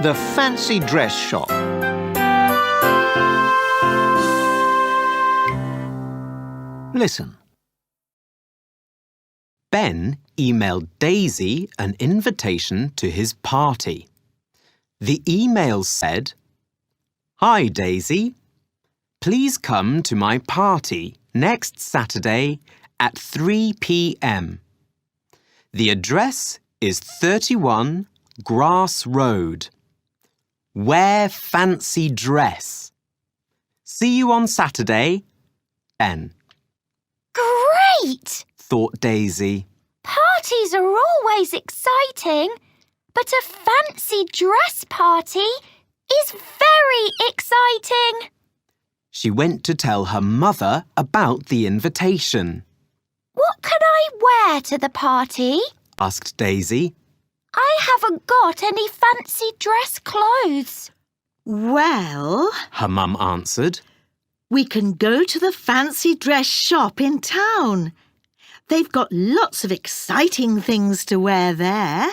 the fancy dress shop. Listen. Ben emailed Daisy an invitation to his party. The email said, "Hi Daisy, please come to my party next Saturday at 3 p.m. The address is 31 Grass Road. Wear fancy dress. See you on Saturday, Ben." Great! Thought Daisy. Parties are always exciting, but a fancy dress party is very exciting. She went to tell her mother about the invitation. What can I wear to the party? Asked Daisy. I haven't got any fancy dress clothes. Well, Her mum answered. we can go to the fancy dress shop in town. They've got lots of exciting things to wear there.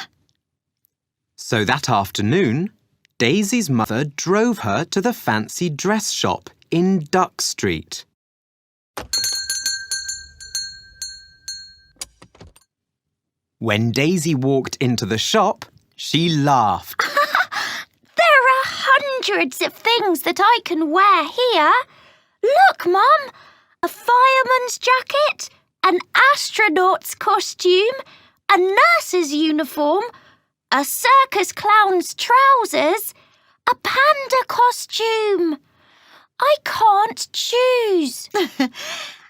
So that afternoon, Daisy's mother drove her to the fancy dress shop in Duck Street. When Daisy walked into the shop, she laughed. There are hundreds of things that I can wear here. Look, Mum, a fireman's jacket, an astronaut's costume, a nurse's uniform, a circus clown's trousers, a panda costume. I can't choose.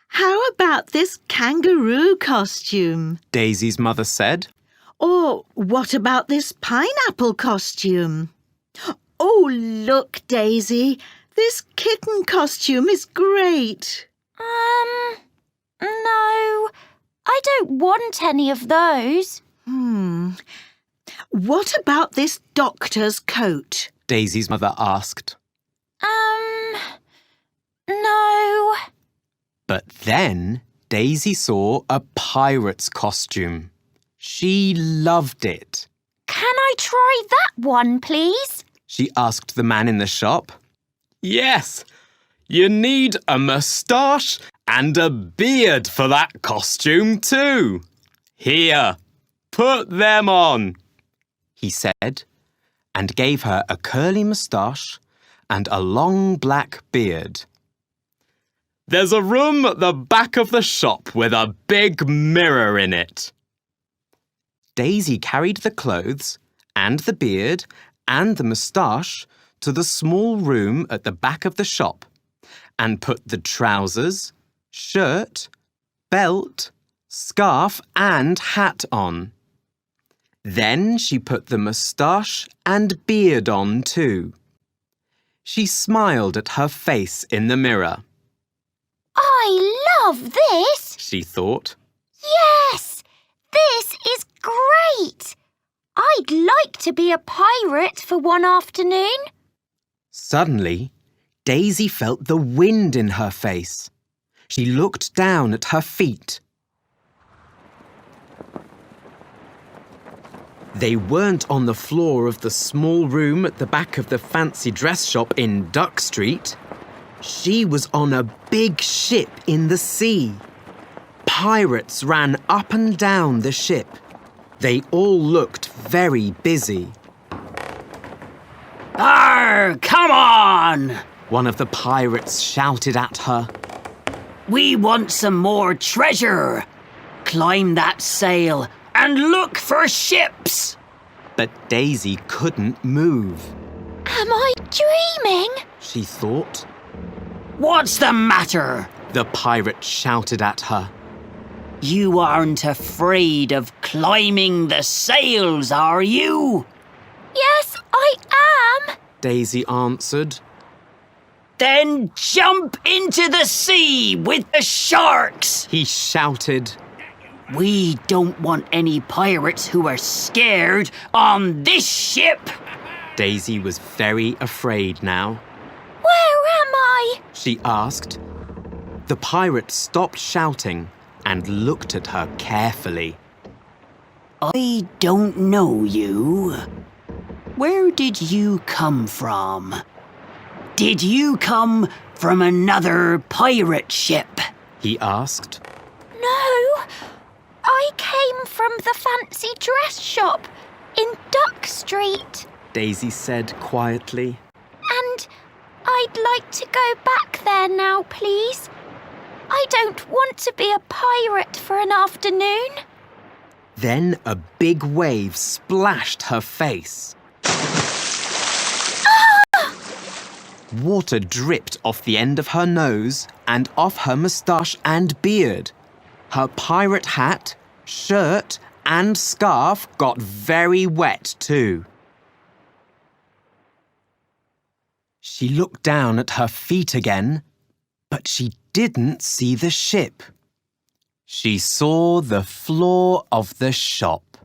How about this kangaroo costume? Daisy's mother said. Or what about this pineapple costume? Oh, look, Daisy, this kitten costume is great. No, I don't want any of those. What about this doctor's coat? Daisy's mother asked. No. But then Daisy saw a pirate's costume. She loved it. Can I try that one, please? She asked the man in the shop. Yes, you need a moustache and a beard for that costume too. Here, put them on, he said, and gave her a curly moustache and a long black beard. There's a room at the back of the shop with a big mirror in it. Daisy carried the clothes and the beard and the moustache to the small room at the back of the shop and put the trousers, shirt, belt, scarf and hat on. Then she put the moustache and beard on too. She smiled at her face in the mirror. I love this. She thought. Yes, this is great. I'd like to be a pirate for one afternoon. Suddenly, Daisy felt the wind in her face. She looked down at her feet. They weren't on the floor of the small room at the back of the fancy dress shop in Duck Street. She was on a big ship in the sea. Pirates ran up and down the ship. They all looked very busy. Arr, come on! One of the pirates shouted at her. We want some more treasure. Climb that sail and look for ships. But Daisy couldn't move. Am I dreaming? She thought. What's the matter? The pirate shouted at her. You aren't afraid of climbing the sails, are you? Yes, I am. Daisy answered. Then jump into the sea with the sharks. He shouted. We don't want any pirates who are scared on this ship. Daisy was very afraid now. Where am I? She asked. The pirate stopped shouting and looked at her carefully. I don't know you. where did you come from? Did you come from another pirate ship? He asked. No, I came from the fancy dress shop in Duck Street, Daisy said quietly. and I'd like to go back there now, please. I don't want to be a pirate for an afternoon. Then a big wave splashed her face. Water dripped off the end of her nose and off her moustache and beard. Her pirate hat, shirt, and scarf got very wet too. She looked down at her feet again, but she didn't see the ship. She saw the floor of the shop.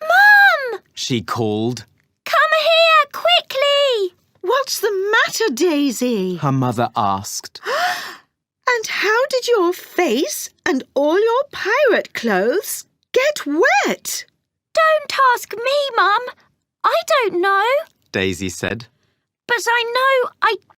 Mum! She called. Come here, quickly! What's the matter, Daisy? Her mother asked. And how did your face and all your pirate clothes get wet? Don't ask me, Mum. I don't know. Daisy said. But I know I